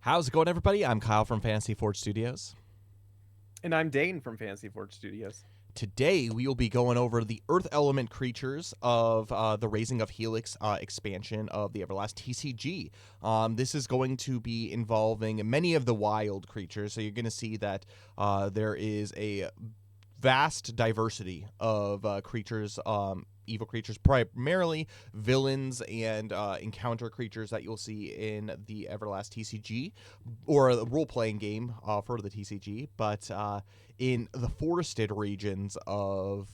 How's it going, everybody? I'm Kyle from Fantasy Forge Studios. And I'm Dane from Fantasy Forge Studios. Today, we will be going over the Earth Element creatures of the Razing of Helix expansion of the Everlast TCG. This is going to be involving many of the wild creatures, so you're going to see that there is a vast diversity of creatures, evil creatures, primarily villains and encounter creatures that you'll see in the Everlast TCG, or a role-playing game for the TCG, but in the forested regions of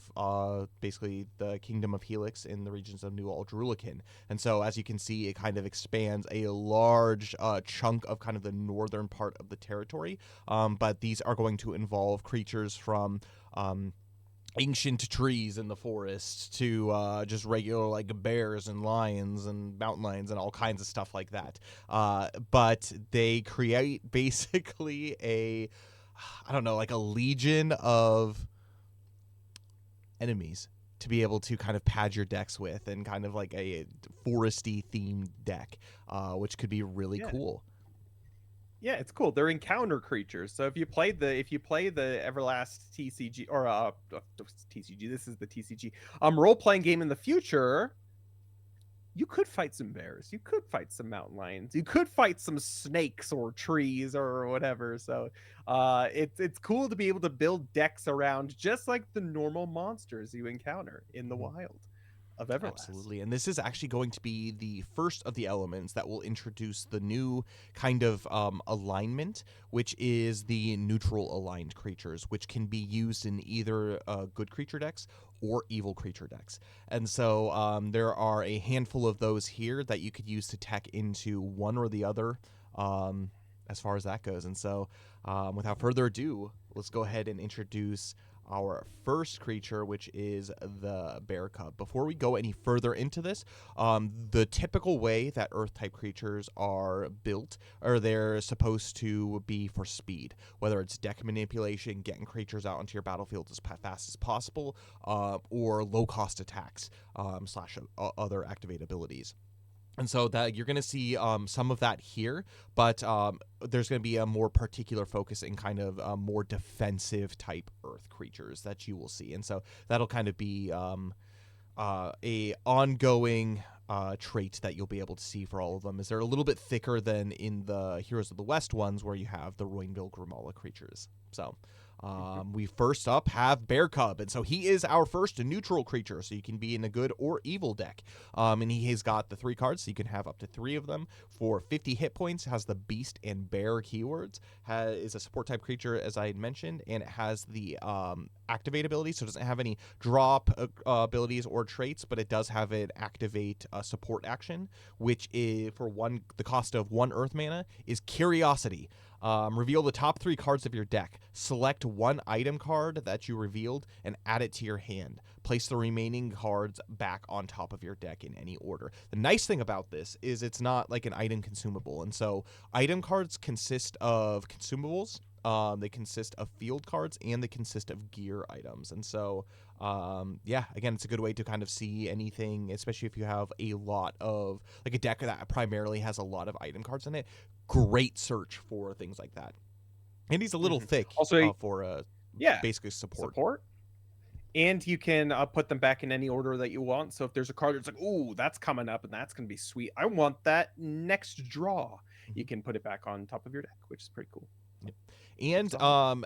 basically the Kingdom of Helix in the regions of New Aldrulican. And so, as you can see, it kind of expands a large chunk of kind of the northern part of the territory, but these are going to involve creatures from ancient trees in the forest to just regular like bears and lions and mountain lions and all kinds of stuff like that. But they create basically like a legion of enemies to be able to kind of pad your decks with, and kind of like a foresty themed deck, which could be really cool. Yeah, it's cool. They're encounter creatures. So if you play the Everlast TCG or TCG, this is the TCG role playing game in the future, you could fight some bears, you could fight some mountain lions, you could fight some snakes or trees or whatever. So it's cool to be able to build decks around just like the normal monsters you encounter in the wild of Everlast. Absolutely. And this is actually going to be the first of the elements that will introduce the new kind of alignment, which is the neutral aligned creatures, which can be used in either good creature decks or evil creature decks. And so there are a handful of those here that you could use to tech into one or the other, as far as that goes. And so without further ado, let's go ahead and introduce our first creature, which is the bear cub. Before we go any further into this, the typical way that earth type creatures are built, or they're supposed to be for speed, whether it's deck manipulation, getting creatures out onto your battlefield as fast as possible, or low cost attacks slash other activate abilities. And so that you're going to see some of that here, but there's going to be a more particular focus in kind of more defensive type earth creatures that you will see. And so that'll kind of be a ongoing trait that you'll be able to see for all of them. Is they're a little bit thicker than in the Heroes of the West ones, where you have the Roinville Grimala creatures. So we first up have Bear Cub, and so he is our first neutral creature, so you can be in a good or evil deck. And he has got the 3 cards, so you can have up to 3 of them for 50 hit points. Has the Beast and Bear keywords. Is a support type creature, as I had mentioned, and it has the activate ability, so it doesn't have any drop abilities or traits, but it does have an activate support action, which is for the cost of 1 earth mana, is Curiosity. Reveal the top 3 cards of your deck. Select 1 item card that you revealed and add it to your hand. Place the remaining cards back on top of your deck in any order. The nice thing about this is it's not like an item consumable. And so item cards consist of consumables, they consist of field cards, and they consist of gear items. And so, again, it's a good way to kind of see anything, especially if you have a lot of, like a deck that primarily has a lot of item cards in it. Great search for things like that. And he's a little thick Also, for basically support. And you can put them back in any order that you want. So if there's a card that's like, ooh, that's coming up and that's going to be sweet, I want that next draw, you can put it back on top of your deck, which is pretty cool. Yep. And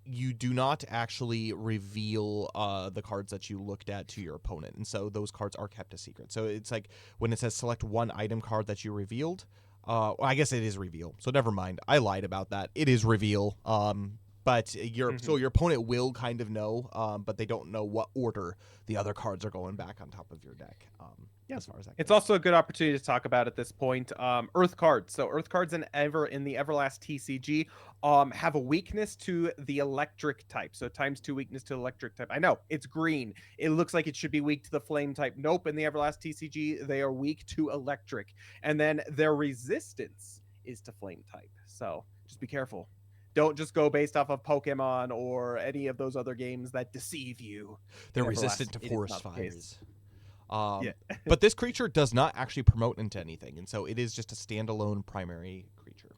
you do not actually reveal the cards that you looked at to your opponent. And so those cards are kept a secret. So it's like when it says select 1 item card that you revealed, well, I guess it is reveal. So never mind. I lied about that. It is reveal. But so your opponent will kind of know, but they don't know what order the other cards are going back on top of your deck. As far as that goes. It's also a good opportunity to talk about at this point Earth cards. So Earth cards in the Everlast TCG have a weakness to the electric type. So ×2 weakness to electric type. I know it's green. It looks like it should be weak to the flame type. Nope. In the Everlast TCG, they are weak to electric, and then their resistance is to flame type. So just be careful. Don't just go based off of Pokemon or any of those other games that deceive you. They're resistant to forest fires. Yeah. But this creature does not actually promote into anything, and so it is just a standalone primary creature.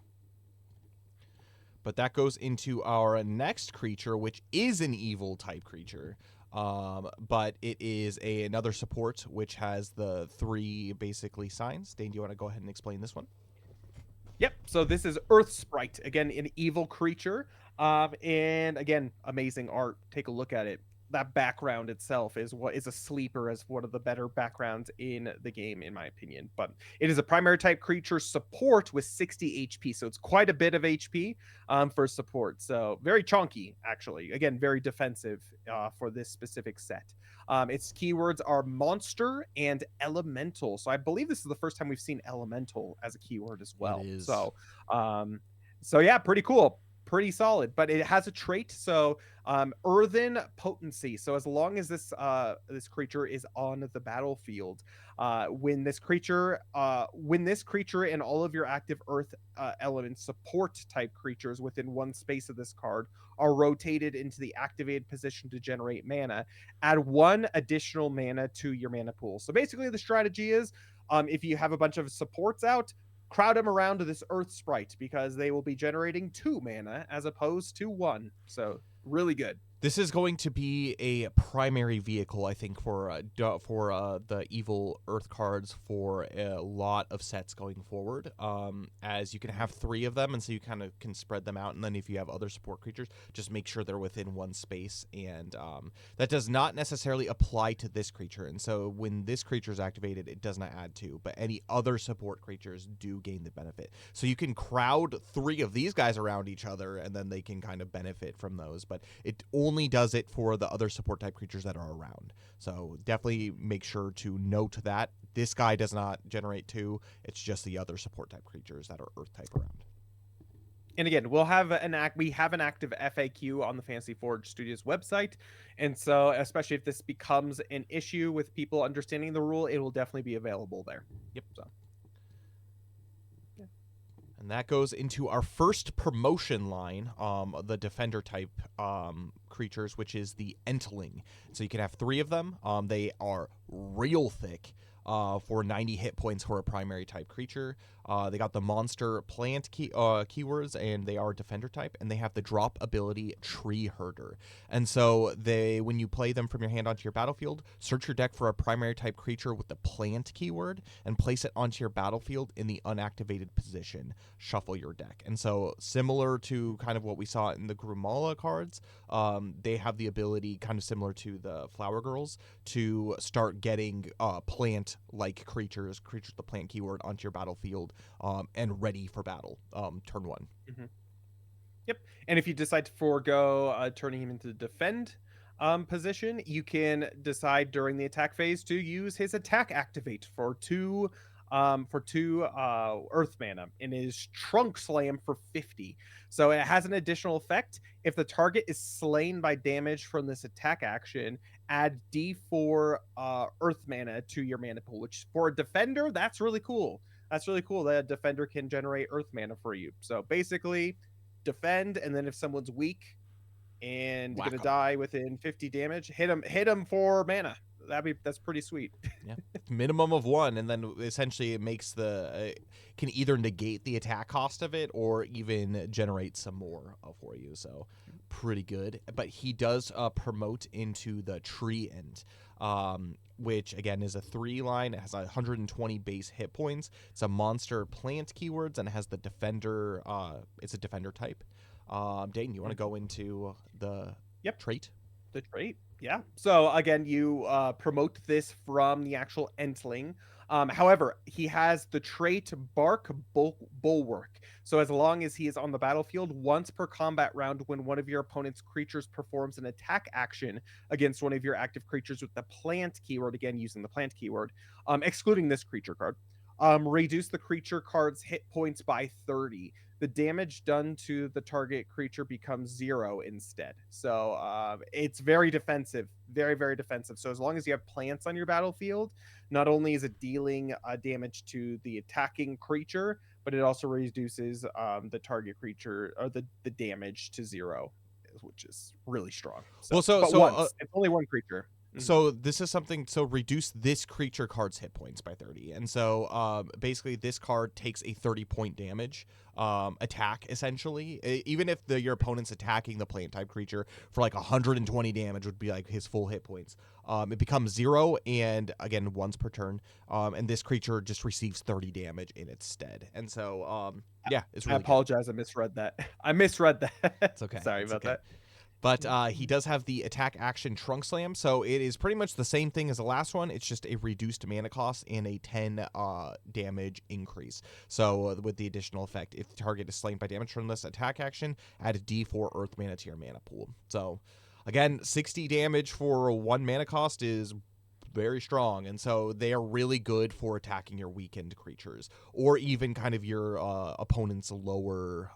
But that goes into our next creature, which is an evil type creature. But it is another support, which has the 3 basically signs. Dane, do you want to go ahead and explain this one? Yep. So this is Earth Sprite, again, an evil creature. And again, amazing art. Take a look at it. That background itself is what is a sleeper as one of the better backgrounds in the game, in my opinion. But it is a primary type creature support with 60 HP. So it's quite a bit of HP for support. So very chunky, actually. Again, very defensive for this specific set. Its keywords are monster and elemental. So I believe this is the first time we've seen elemental as a keyword as It well. is. Um, so yeah, pretty cool, pretty solid. But it has a trait. So earthen potency. So as long as this creature is on the battlefield, when this creature and all of your active earth elements support type creatures within one space of this card are rotated into the activated position to generate mana, add 1 additional mana to your mana pool. So basically the strategy is, if you have a bunch of supports out, crowd them around to this earth sprite because they will be generating 2 mana as opposed to 1. So really good. This is going to be a primary vehicle, I think, for the evil Earth cards for a lot of sets going forward. As you can have 3 of them, and so you kind of can spread them out. And then if you have other support creatures, just make sure they're within one space. And that does not necessarily apply to this creature. And so when this creature is activated, it does not add 2, but any other support creatures do gain the benefit. So you can crowd 3 of these guys around each other, and then they can kind of benefit from those. But it only does it for the other support type creatures that are around. So definitely make sure to note that this guy does not generate 2. It's just the other support type creatures that are earth type around. And again, we have an active FAQ on the Fantasy Forge Studios website, and so especially if this becomes an issue with people understanding the rule, it will definitely be available there. Yep. So. And that goes into our first promotion line, the defender type creatures, which is the Entling. So you can have 3 of them. They are real thick for 90 hit points for a primary type creature. They got the monster plant keywords, and they are defender type, and they have the drop ability Tree Herder. And so when you play them from your hand onto your battlefield, search your deck for a primary type creature with the plant keyword and place it onto your battlefield in the unactivated position. Shuffle your deck. And so similar to kind of what we saw in the Grumala cards, they have the ability, kind of similar to the Flower Girls, to start getting plant-like creatures with the plant keyword onto your battlefield and ready for battle turn 1. Mm-hmm. Yep. And if you decide to forego turning him into the defend position, you can decide during the attack phase to use his attack activate for 2 earth mana in his trunk slam for 50. So it has an additional effect. If the target is slain by damage from this attack action, add D4 earth mana to your mana pool, which for a defender, that's really cool. That's really cool that a defender can generate earth mana for you. So basically, defend, and then if someone's weak and Whack gonna 'em. die within 50 damage, hit him for mana. That's pretty sweet. Yeah, minimum of 1, and then essentially it makes can either negate the attack cost of it or even generate some more for you. So pretty good. But he does promote into the Tree End, which again is a 3 line. It has 120 base hit points. It's a monster plant keywords and it has the defender. It's a defender type. Dayton, you want to go into the trait? The trait, yeah. So again, you promote this from the actual Entling. However, he has the trait Bark Bulwark. So as long as he is on the battlefield, once per combat round, when one of your opponent's creatures performs an attack action against one of your active creatures with the plant keyword, again using the plant keyword, excluding this creature card, reduce the creature card's hit points by 30. The damage done to the target creature becomes 0 instead. So it's very defensive, very, very defensive. So as long as you have plants on your battlefield, not only is it dealing damage to the attacking creature, but it also reduces the target creature or the damage to 0, which is really strong. So, Well, but once it's only one creature. Mhm. So this is something. So reduce this creature card's hit points by 30, and so basically this card takes a 30-point damage attack essentially. Even if your opponent's attacking the plant type creature for like 120 damage would be like his full hit points. It becomes 0, and again once per turn. And this creature just receives 30 damage in its stead. And so yeah, it's I really good. apologize. I misread that. I misread that. It's okay. Sorry It's about okay. that. But he does have the attack action Trunk Slam, so it is pretty much the same thing as the last one. It's just a reduced mana cost and a 10 damage increase. So with the additional effect, if the target is slain by damage from this attack action, add a D4 Earth mana to your mana pool. So again, 60 damage for 1 mana cost is very strong, and so they are really good for attacking your weakened creatures or even kind of your opponent's lower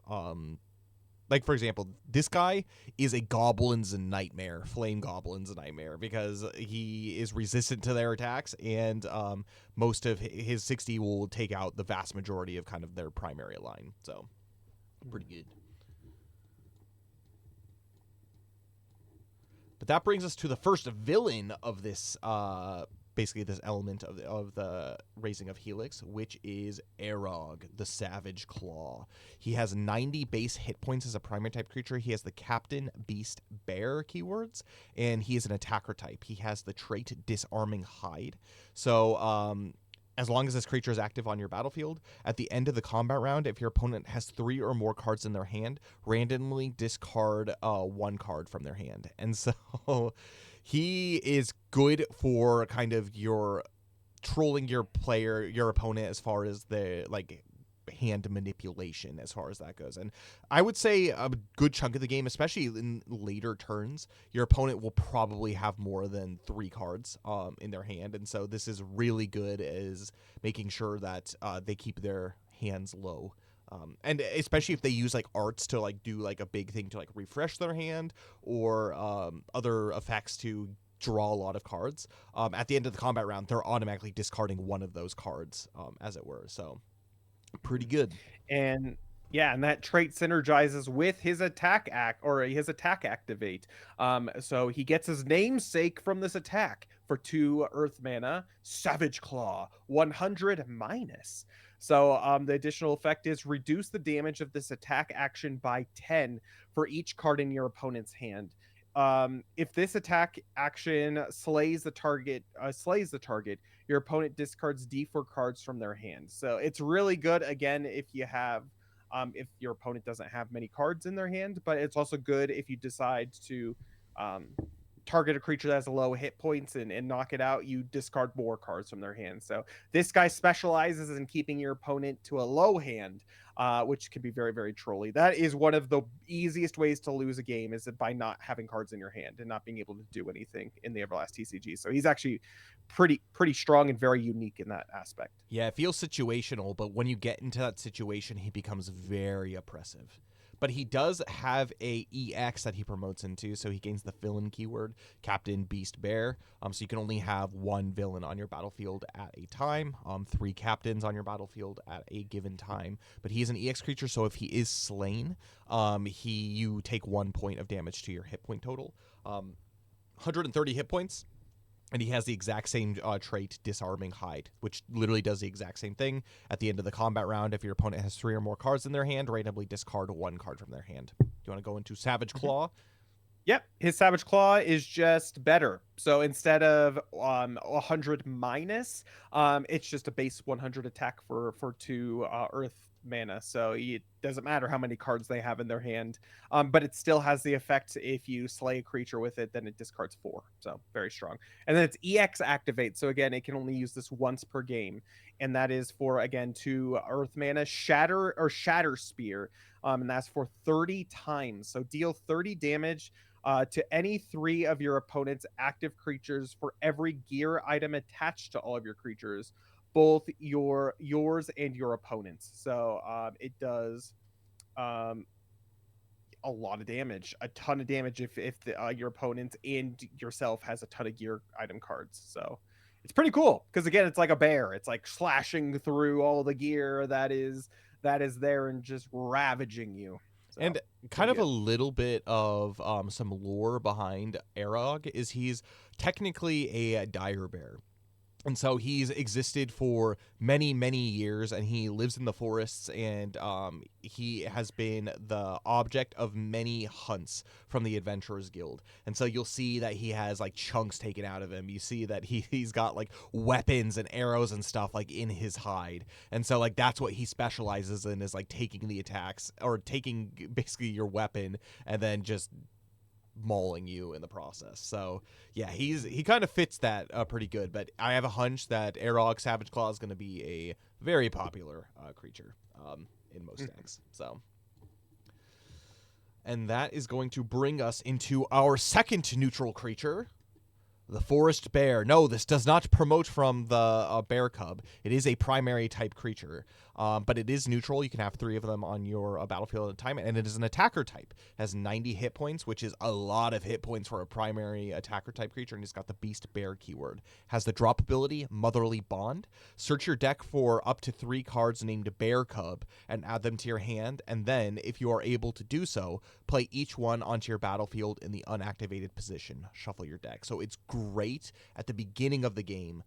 like for example, this guy is a goblins and nightmare, flame goblins and nightmare, because he is resistant to their attacks, and most of his 60 will take out the vast majority of kind of their primary line. So pretty good. But that brings us to the first villain of this, basically this element of the Razing of Helix, which is Erog, the Savage Claw. He has 90 base hit points as a primary type creature. He has the Captain, Beast, Bear keywords, and he is an attacker type. He has the trait Disarming Hide. So, as long as this creature is active on your battlefield, at the end of the combat round, if your opponent has 3 or more cards in their hand, randomly discard 1 card from their hand. And so he is good for kind of your trolling your opponent as far as the like hand manipulation as far as that goes. And I would say a good chunk of the game, especially in later turns, your opponent will probably have more than 3 cards in their hand, and so this is really good as making sure that they keep their hands low. And especially if they use like arts to like do like a big thing to like refresh their hand, or other effects to draw a lot of cards. At the end of the combat round, they're automatically discarding one of those cards, as it were. So pretty good. And yeah, and that trait synergizes with his attack act or his attack activate. So he gets his namesake from this attack for 2 earth mana, Savage Claw, 100 minus. So the additional effect is reduce the damage of this attack action by 10 for each card in your opponent's hand. If this attack action slays the target, your opponent discards D4 cards from their hand. So it's really good again if your opponent doesn't have many cards in their hand, but it's also good if you decide to um, target a creature that has low hit points and knock it out, you discard more cards from their hand. So this guy specializes in keeping your opponent to a low hand, which can be very, very trolly. That is one of the easiest ways to lose a game, is by not having cards in your hand and not being able to do anything in the Everlast TCG. So he's actually pretty strong and very unique in that aspect. Yeah, it feels situational, but when you get into that situation, he becomes very oppressive. But he does have a EX that he promotes into, so he gains the villain keyword, Captain Beast Bear. So you can only have 1 villain on your battlefield at a time, 3 captains on your battlefield at a given time. But he is an EX creature, so if he is slain, you take 1 point of damage to your hit point total. 130 hit points. And he has the exact same trait, Disarming Hide, which literally does the exact same thing. At the end of the combat round, if your opponent has 3 or more cards in their hand, randomly discard 1 card from their hand. Do you want to go into Savage Claw? Yep, his Savage Claw is just better. So instead of 100 minus, it's just a base 100 attack for 2 Earth mana. So it doesn't matter how many cards they have in their hand, but it still has the effect. If you slay a creature with it, then it discards 4. So very strong. And then it's EX activate. So again, it can only use this once per game, and that is for again 2 Earth mana, Shatter Spear, and that's for 30 times. So deal 30 damage to any 3 of your opponent's active creatures for every gear item attached to all of your creatures, both yours and your opponent's. So it does um, a lot of damage, a ton of damage if your opponent and yourself has a ton of gear item cards. So it's pretty cool because again, it's like a bear. It's like slashing through all the gear that is there and just ravaging you. So And kind pretty of a good. little bit of some lore behind Arog is he's technically a dire bear. And so he's existed for many, many years, and he lives in the forests, and he has been the object of many hunts from the Adventurers Guild. And so you'll see that he has like chunks taken out of him. You see that he's got like weapons and arrows and stuff like in his hide. And so like that's what he specializes in, is like taking the attacks, or taking basically your weapon and then just mauling you in the process. So yeah, he kind of fits that pretty good. But I have a hunch that Arog Savage Claw is going to be a very popular creature in most decks. So, and that is going to bring us into our second neutral creature, the Forest Bear. No, this does not promote from the Bear Cub. It is a primary type creature, but it is neutral. You can have 3 of them on your battlefield at a time, and it is an attacker type. It has 90 hit points, which is a lot of hit points for a primary attacker type creature, and it's got the Beast Bear keyword. Has the drop ability, Motherly Bond. Search your deck for up to 3 cards named Bear Cub and add them to your hand, and then, if you are able to do so, play each one onto your battlefield in the unactivated position. Shuffle your deck. So it's great at the beginning of the game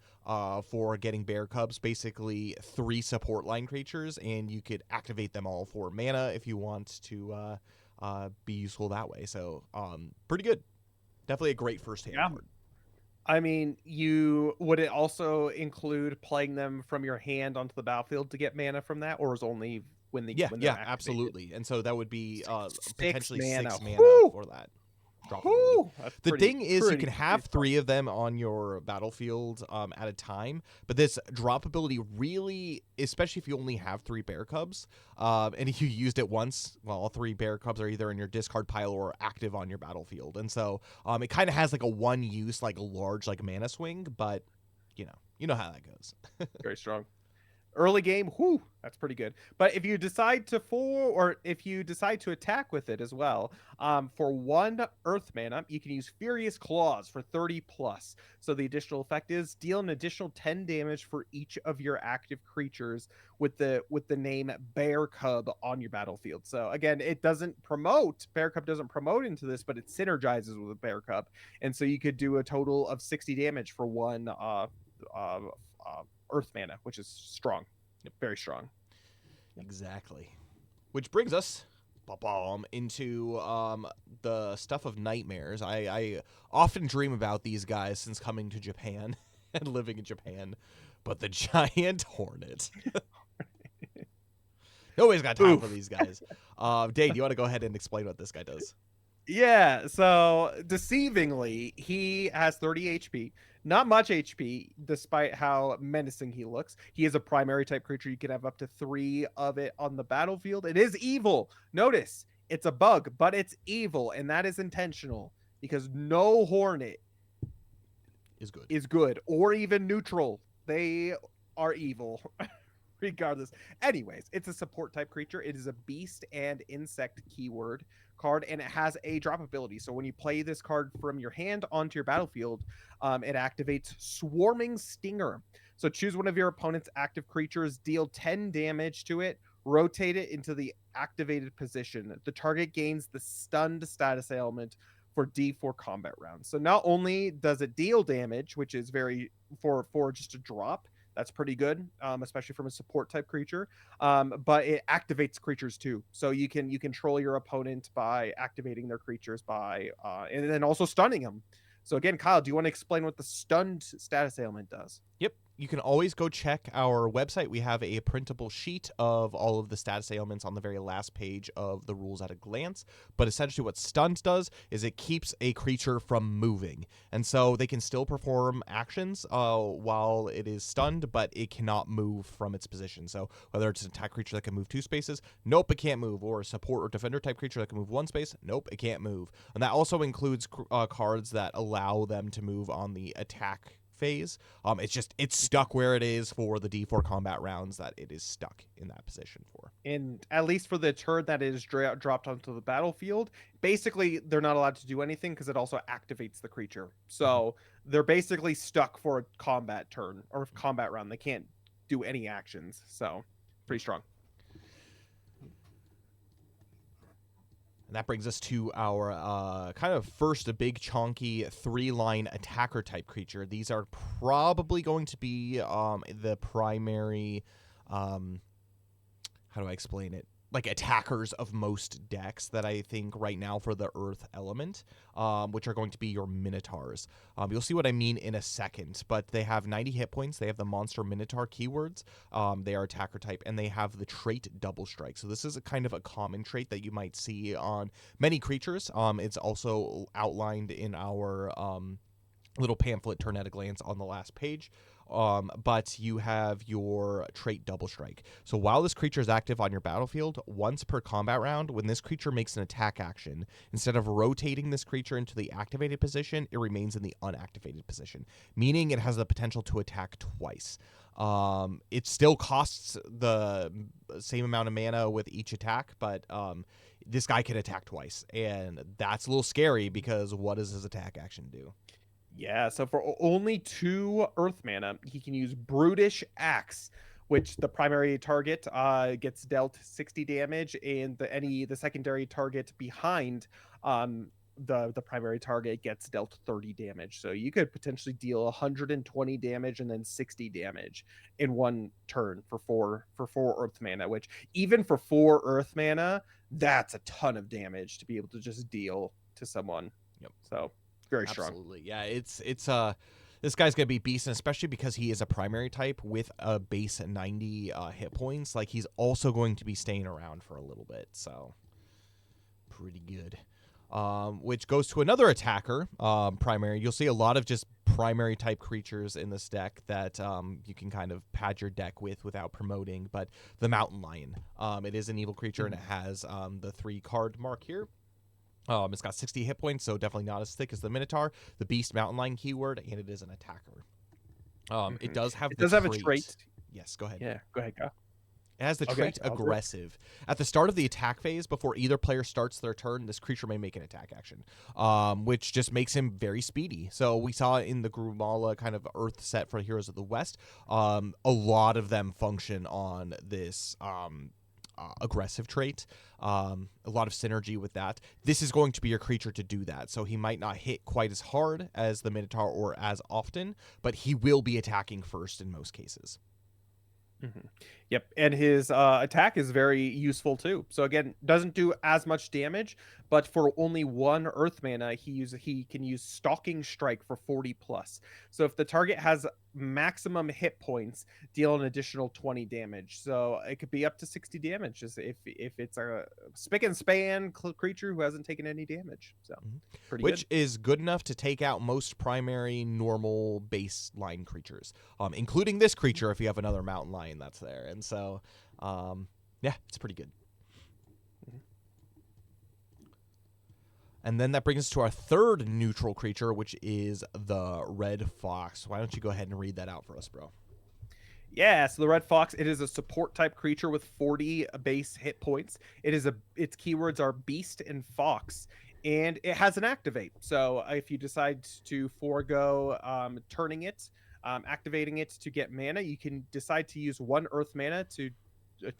for getting Bear Cubs, basically 3 support line creatures, and you could activate them all for mana if you want to be useful that way. So pretty good. Definitely a great first hand Yeah. card. I mean, you would it also include playing them from your hand onto the battlefield to get mana from that, or is only Yeah, when they're yeah, activated? absolutely. And so that would be Six potentially mana. 6 mana Whoo! for that drop ability. Whoo! That's The thing is, you can pretty have strong. 3 of them on your battlefield at a time, but this drop ability really, especially if you only have 3 bear cubs, and if you used it once, well, all 3 bear cubs are either in your discard pile or active on your battlefield. And so it kind of has like a one use, like a large like mana swing, but you know how that goes. Very strong. Early game, whoo, that's pretty good. But if you decide to or if you decide to attack with it as well, for 1 Earth mana, you can use Furious Claws for 30 plus. So the additional effect is deal an additional 10 damage for each of your active creatures with the name Bear Cub on your battlefield. So again, it doesn't promote Bear Cub doesn't promote into this, but it synergizes with a Bear Cub, and so you could do a total of 60 damage for 1 uh, Earth mana, which is strong, very strong. Exactly. Which brings us into the stuff of nightmares. I often dream about these guys since coming to Japan and living in Japan. But the giant hornet. Nobody's got time for Oof. these guys. Dave, do you want to go ahead and explain what this guy does? Yeah, so deceivingly, he has 30 HP. Not much HP, despite how menacing he looks. He is a primary type creature. You can have up to 3 of it on the battlefield. It is evil. Notice, it's a bug, but it's evil, and that is intentional because no hornet Is good. is good or even neutral. They are evil. Regardless. Anyways, it's a support type creature. It is a beast and insect keyword card, and it has a drop ability. So when you play this card from your hand onto your battlefield, it activates Swarming Stinger. So choose one of your opponent's active creatures, deal 10 damage to it, rotate it into the activated position. The target gains the stunned status ailment for D4 combat rounds. So not only does it deal damage, which is very for just a drop, that's pretty good, especially from a support type creature. But it activates creatures too, so you can control your opponent by activating their creatures by and then also stunning them. So again, Kyle, do you want to explain what the stunned status ailment does? Yep. You can always go check our website. We have a printable sheet of all of the status ailments on the very last page of the rules at a glance. But essentially, what stunned does is it keeps a creature from moving. And so they can still perform actions while it is stunned, but it cannot move from its position. So whether it's an attack creature that can move 2 spaces, nope, it can't move. Or a support or defender type creature that can move 1 space, nope, it can't move. And that also includes cards that allow them to move on the attack phase. It's stuck where it is for the D4 combat rounds that it is stuck in that position for. And at least for the turn that is dropped onto the battlefield, basically they're not allowed to do anything because it also activates the creature. So they're basically stuck for a combat turn or combat round. They can't do any actions. So pretty strong. And that brings us to our kind of first a big chunky 3-line attacker type creature. These are probably going to be the primary, how do I explain it? Like attackers of most decks that I think right now for the Earth element, which are going to be your Minotaurs. You'll see what I mean in a second, but they have 90 hit points. They have the Monster Minotaur keywords. They are attacker type, and they have the trait Double Strike. So this is a kind of a common trait that you might see on many creatures. It's also outlined in our little pamphlet Turn at a Glance on the last page. But you have your trait Double Strike. So while this creature is active on your battlefield, once per combat round, when this creature makes an attack action, instead of rotating this creature into the activated position, it remains in the unactivated position, meaning it has the potential to attack twice. It still costs the same amount of mana with each attack, but this guy can attack twice, and that's a little scary because what does his attack action do? Yeah, so for only 2 Earth mana, he can use Brutish Axe, which the primary target gets dealt 60 damage, and the secondary target behind the primary target gets dealt 30 damage. So you could potentially deal 120 damage and then 60 damage in one turn for 4 Earth mana, which even for 4 Earth mana, that's a ton of damage to be able to just deal to someone. Yep. So very strong. Absolutely. Yeah, it's this guy's gonna be beast, and especially because he is a primary type with a base 90 hit points. Like he's also going to be staying around for a little bit, so pretty good. Which goes to another attacker, primary. You'll see a lot of just primary type creatures in this deck that you can kind of pad your deck with without promoting. But the Mountain Lion, it is an evil creature, and it has the 3 card mark here. It's got 60 hit points, so definitely not as thick as the Minotaur, the Beast Mountain Lion keyword, and it is an attacker. It does have have a trait. Yes, go ahead. Yeah, go ahead, go. It has the trait Aggressive. At the start of the attack phase, before either player starts their turn, this creature may make an attack action, which just makes him very speedy. So we saw in the Grumala kind of Earth set for Heroes of the West, a lot of them function on this aggressive trait. A lot of synergy with that. This is going to be your creature to do that, so he might not hit quite as hard as the Minotaur or as often, but he will be attacking first in most cases. Yep, and his attack is very useful too. So again, doesn't do as much damage, but for only 1 Earth mana, he can use Stalking Strike for 40 plus. So if the target has maximum hit points, deal an additional 20 damage. So it could be up to 60 damage if it's a spick and span creature who hasn't taken any damage. So pretty Which good. is good enough to take out most primary normal baseline creatures, including this creature if you have another Mountain Lion that's there. And so, yeah, it's pretty good. And then that brings us to our third neutral creature, which is the Red Fox. Why don't you go ahead and read that out for us, bro? Yeah, so the Red Fox, it is a support type creature with 40 base hit points. Its keywords are Beast and Fox, and it has an activate. So if you decide to forego turning it, activating it to get mana, you can decide to use 1 Earth mana to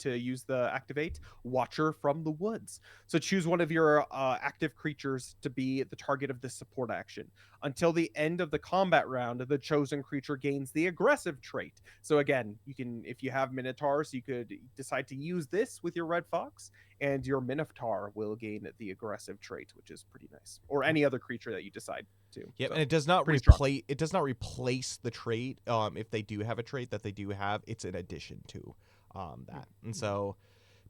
use the activate Watcher from the Woods. So choose one of your active creatures to be the target of this support action. Until the end of the combat round, the chosen creature gains the aggressive trait. So again, you can, if you have Minotaurs, you could decide to use this with your Red Fox, and your Minotaur will gain the aggressive trait, which is pretty nice. Or any other creature that you decide to. Yeah, so, and it does not replace the trait. If they do have a trait that they do have, it's an addition to that. And so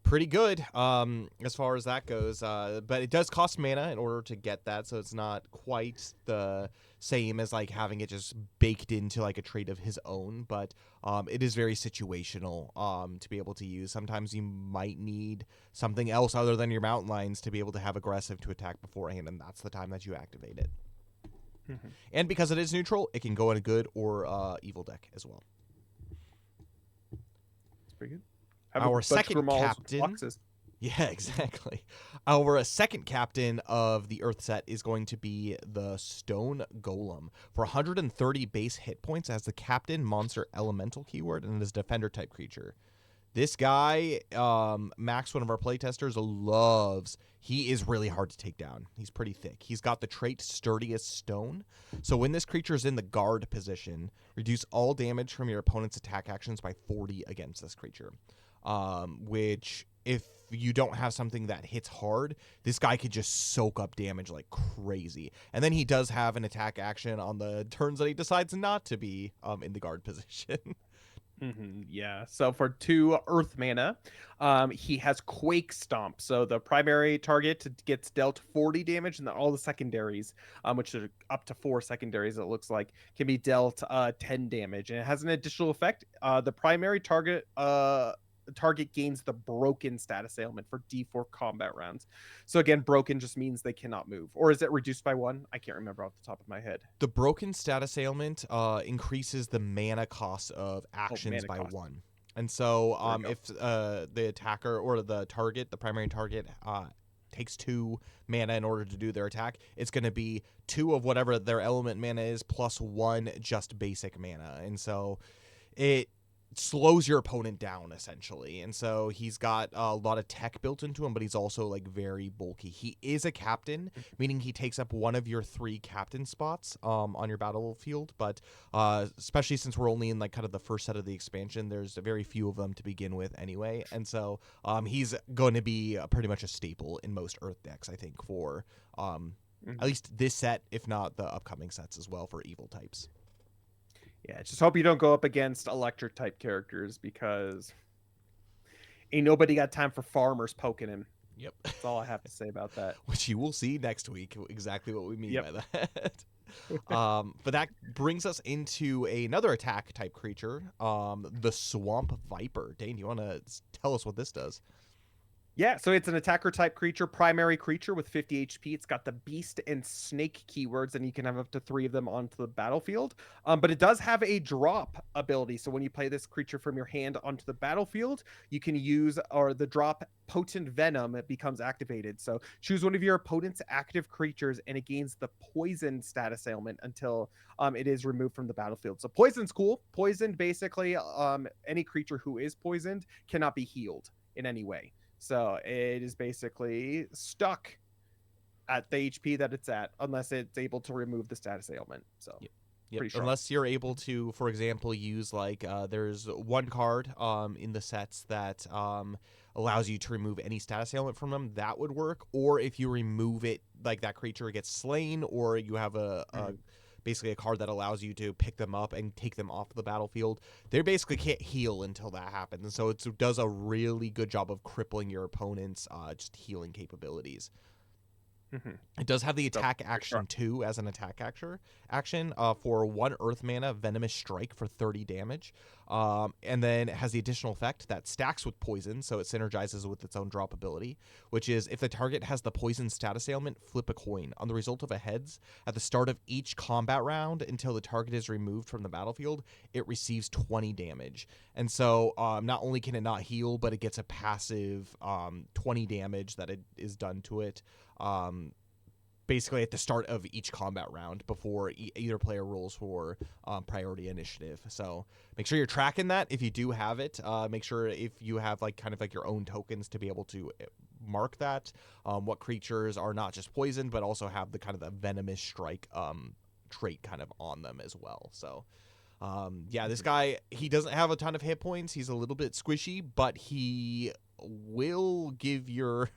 pretty good as far as that goes, but it does cost mana in order to get that, so it's not quite the same as like having it just baked into like a trait of his own, but it is very situational to be able to use. Sometimes you might need something else other than your Mountain Lions to be able to have aggressive to attack beforehand, and that's the time that you activate it. And because it is neutral, it can go in a good or evil deck as well. Pretty good. Our second captain. Yeah, exactly. Our second captain of the Earth set is going to be the Stone Golem. For 130 base hit points as the captain monster elemental keyword and as defender type creature. This guy, Max, one of our playtesters, loves. He is really hard to take down. He's pretty thick. He's got the trait Sturdiest Stone. So when this creature is in the guard position, reduce all damage from your opponent's attack actions by 40 against this creature. Which, if you don't have something that hits hard, this guy could just soak up damage like crazy. And then he does have an attack action on the turns that he decides not to be in the guard position. Yeah. So for 2 Earth mana, he has Quake Stomp. So the primary target gets dealt 40 damage, and then all the secondaries, which are up to 4 secondaries, it looks like, can be dealt 10 damage. And it has an additional effect. The primary target gains the broken status ailment for D4 combat rounds. So again, broken just means they cannot move. Or is it reduced by 1? I can't remember off the top of my head. The broken status ailment increases the mana cost of actions by cost. 1. And so if the attacker or the target, the primary target, takes 2 mana in order to do their attack, it's going to be 2 of whatever their element mana is plus 1 just basic mana. And so it slows your opponent down essentially. And so he's got a lot of tech built into him, but he's also like very bulky. He is a captain, meaning he takes up 1 of your 3 captain spots on your battlefield, but especially since we're only in like kind of the first set of the expansion, there's very few of them to begin with anyway. And so he's going to be pretty much a staple in most Earth decks, I think, for at least this set, if not the upcoming sets as well, for evil types. Yeah, just hope you don't go up against electric type characters, because ain't nobody got time for farmers poking him. Yep. That's all I have to say about that. Which you will see next week, exactly what we mean by that. But that brings us into another attack type creature, the Swamp Viper. Dane, do you want to tell us what this does? Yeah, so it's an attacker type creature, primary creature with 50 HP. It's got the beast and snake keywords, and you can have up to 3 of them onto the battlefield. But it does have a drop ability. So when you play this creature from your hand onto the battlefield, you can use, or the drop Potent Venom, it becomes activated. So choose one of your opponent's active creatures, and it gains the poison status ailment until it is removed from the battlefield. So poison's cool. Poisoned, basically, any creature who is poisoned cannot be healed in any way. So it is basically stuck at the HP that it's at, unless it's able to remove the status ailment. So, yep. Unless you're able to, for example, use like there's one card in the sets that allows you to remove any status ailment from them. That would work. Or if you remove it, like that creature gets slain, or you have a basically a card that allows you to pick them up and take them off the battlefield. They basically can't heal until that happens. And so it does a really good job of crippling your opponent's just healing capabilities. It does have the attack action too as an attack action for 1 Earth mana, Venomous Strike for 30 damage. And then it has the additional effect that stacks with poison, so it synergizes with its own drop ability, which is if the target has the poison status ailment, flip a coin. On the result of a heads, at the start of each combat round until the target is removed from the battlefield, it receives 20 damage. And so not only can it not heal, but it gets a passive 20 damage that it is done to it. Basically at the start of each combat round before either player rolls for priority initiative. So make sure you're tracking that if you do have it. Make sure if you have like kind of like your own tokens to be able to mark that. What creatures are not just poisoned but also have the kind of the Venomous Strike trait kind of on them as well. So yeah, this guy, he doesn't have a ton of hit points. He's a little bit squishy, but he will give your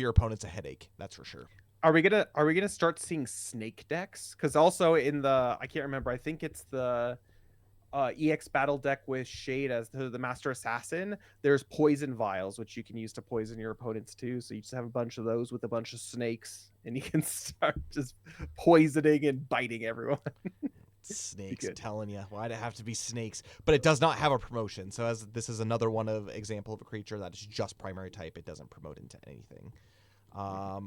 opponents a headache. That's for sure. Are we gonna start seeing snake decks? Because also in the, I can't remember, I think it's the EX battle deck with Shade as the Master Assassin, there's poison vials which you can use to poison your opponents too. So you just have a bunch of those with a bunch of snakes, and you can start just poisoning and biting everyone. Snakes, I'm telling you, why'd it have to be snakes? But it does not have a promotion, so as this is another one of example of a creature that is just primary type, it doesn't promote into anything.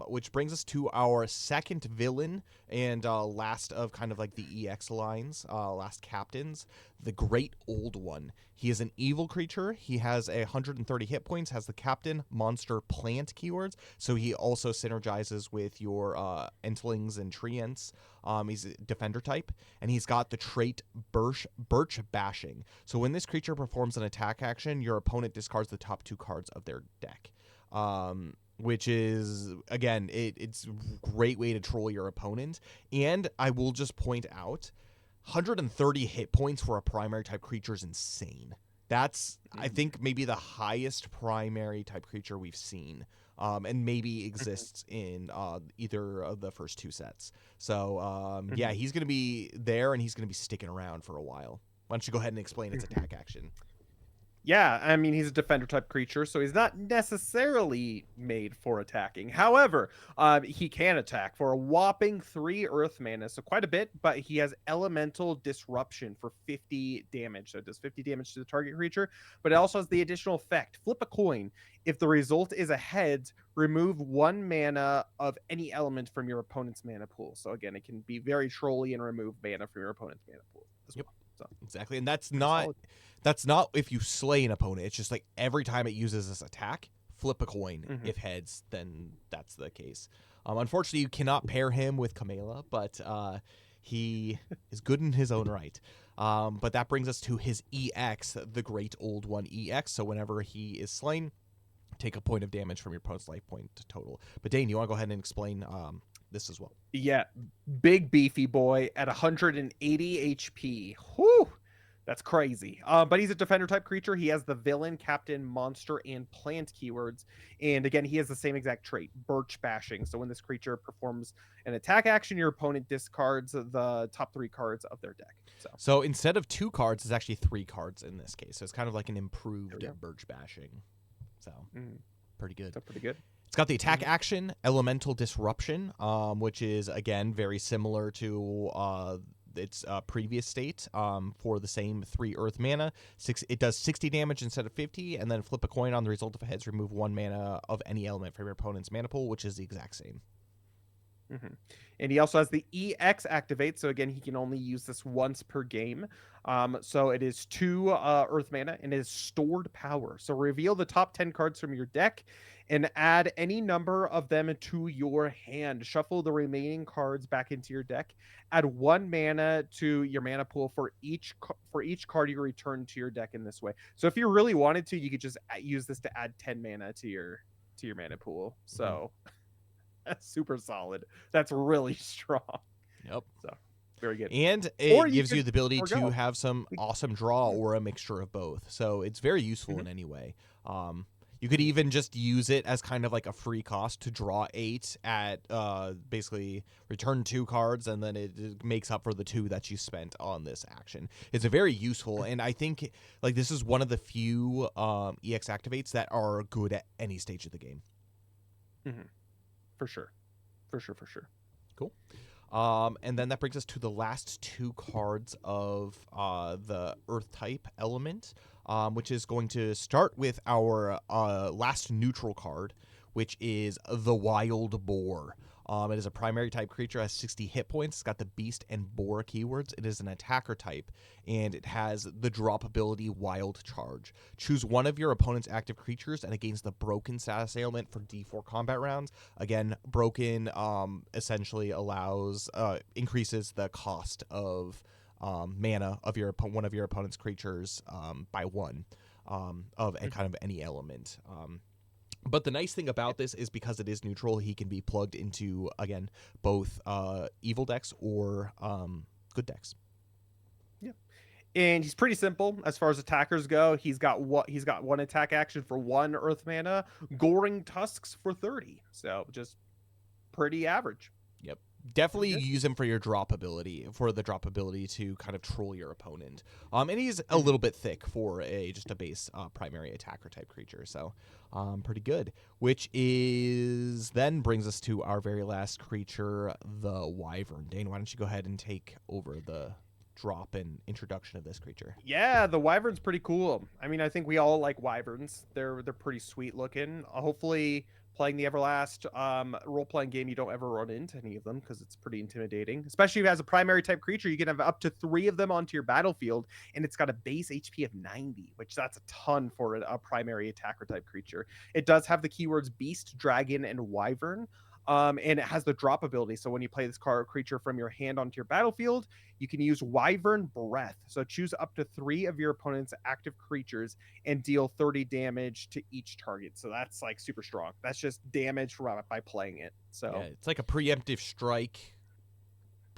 Which brings us to our second villain and last of kind of like the EX lines, last captains, the Great Old One. He is an evil creature. He has 130 hit points, has the captain, monster, plant keywords, so he also synergizes with your Entlings and Treants. He's a defender type, and he's got the trait Birch Bashing. So when this creature performs an attack action, your opponent discards the top 2 cards of their deck. Which is, again, it's a great way to troll your opponent. And I will just point out, 130 hit points for a primary type creature is insane. That's, I think, maybe the highest primary type creature we've seen. And maybe exists in either of the first 2 sets. So, yeah, he's going to be there, and he's going to be sticking around for a while. Why don't you go ahead and explain its attack action? Yeah, I mean, he's a defender type creature, so he's not necessarily made for attacking. However, he can attack for a whopping 3 earth mana, so quite a bit, but he has elemental disruption for 50 damage. So it does 50 damage to the target creature, but it also has the additional effect. Flip a coin. If the result is a heads, remove 1 mana of any element from your opponent's mana pool. So again, it can be very trolly and remove mana from your opponent's mana pool as well. So exactly, and that's solid. not if you slay an opponent. It's just like every time it uses this attack, flip a coin. If heads, then that's the case. Unfortunately, you cannot pair him with Kamala, but he is good in his own right. But that brings us to his EX, the Great Old One EX. So whenever he is slain, take a point of damage from your opponent's life point total. But Dane, you want to go ahead and explain this as well? Yeah, big beefy boy at 180 HP. Whew, that's crazy. But he's a defender type creature. He has the villain, captain, monster, and plant keywords. And again, he has the same exact trait, Birch Bashing. So when this creature performs an attack action, your opponent discards the top 3 cards of their deck. So instead of 2 cards, it's actually 3 cards in this case. So it's kind of like an improved Birch Bashing. So pretty good. So pretty good. It's got the attack action, Elemental Disruption, which is, again, very similar to its previous state for the same 3 earth mana. It does 60 damage instead of 50, and then flip a coin. On the result of a heads, remove 1 mana of any element from your opponent's mana pool, which is the exact same. And he also has the EX activate, so again, he can only use this once per game. So it is 2 earth mana, and it is stored power. So reveal the top 10 cards from your deck and add any number of them to your hand. Shuffle the remaining cards back into your deck. Add 1 mana to your mana pool for each card you return to your deck in this way. So if you really wanted to, you could just use this to add 10 mana to your mana pool. So that's super solid. That's really strong. Yep. So very good. And it gives you the ability to have some awesome draw or a mixture of both. So it's very useful in any way. You could even just use it as kind of like a free cost to draw 8 at basically return 2 cards, and then it makes up for the 2 that you spent on this action. It's a very useful, and I think like this is one of the few EX activates that are good at any stage of the game. For sure. Cool. And then that brings us to the last 2 cards of the Earth type element, which is going to start with our last neutral card, which is the Wild Boar. It is a primary type creature, has 60 hit points. It's got the Beast and Boar keywords. It is an attacker type, and it has the drop ability Wild Charge. Choose one of your opponent's active creatures, and it gains the Broken status ailment for D4 combat rounds. Again, Broken essentially allows increases the cost of mana of one of your opponent's creatures by 1 of kind of any element. But the nice thing about this is because it is neutral, he can be plugged into, again, both evil decks or good decks. Yeah. And he's pretty simple as far as attackers go. He's got 1 attack action for 1 earth mana, Goring Tusks for 30. So just pretty average. Yep. Definitely use him for your drop ability, to kind of troll your opponent. And he's a little bit thick for just a base primary attacker type creature, so pretty good. Which then brings us to our very last creature, the Wyvern. Dane, why don't you go ahead and take over the drop and introduction of this creature? Yeah, the Wyvern's pretty cool. I mean, I think we all like Wyverns. They're pretty sweet looking. Hopefully playing the Everlast role-playing game, you don't ever run into any of them because it's pretty intimidating. Especially if it has a primary type creature, you can have up to 3 of them onto your battlefield, and it's got a base HP of 90, which that's a ton for a primary attacker type creature. It does have the keywords Beast, Dragon, and Wyvern. And it has the drop ability. So when you play this creature from your hand onto your battlefield, you can use Wyvern Breath. So choose up to 3 of your opponent's active creatures and deal 30 damage to each target. So that's like super strong. That's just damage by playing it. So Yeah, it's like a preemptive strike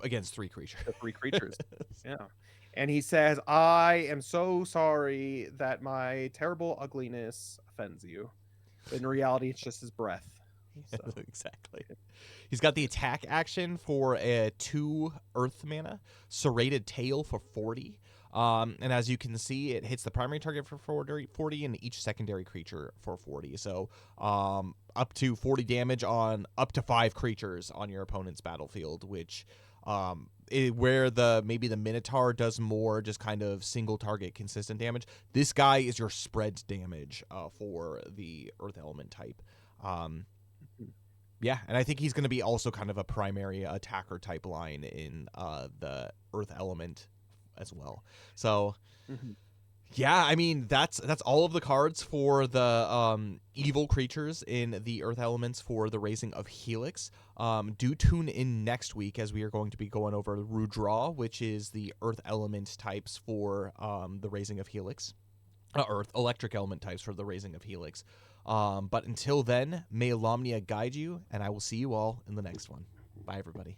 against 3 creatures. the 3 creatures. Yeah. And he says, I am so sorry that my terrible ugliness offends you. But in reality, it's just his breath. So. Exactly. He's got the attack action for a 2 earth mana, Serrated Tail for 40. And as you can see, it hits the primary target for 40 and each secondary creature for 40. So up to 40 damage on up to 5 creatures on your opponent's battlefield, which where maybe the Minotaur does more just kind of single target consistent damage. This guy is your spread damage for the earth element type. Yeah, and I think he's going to be also kind of a primary attacker type line in the earth element as well. So, yeah, I mean that's all of the cards for the evil creatures in the earth elements for the Razing of Helix. Do tune in next week as we are going to be going over Rudra, which is the earth element types for the Razing of Helix. Earth electric element types for the Razing of Helix. But until then, may Lomnia guide you, and I will see you all in the next one. Bye, everybody.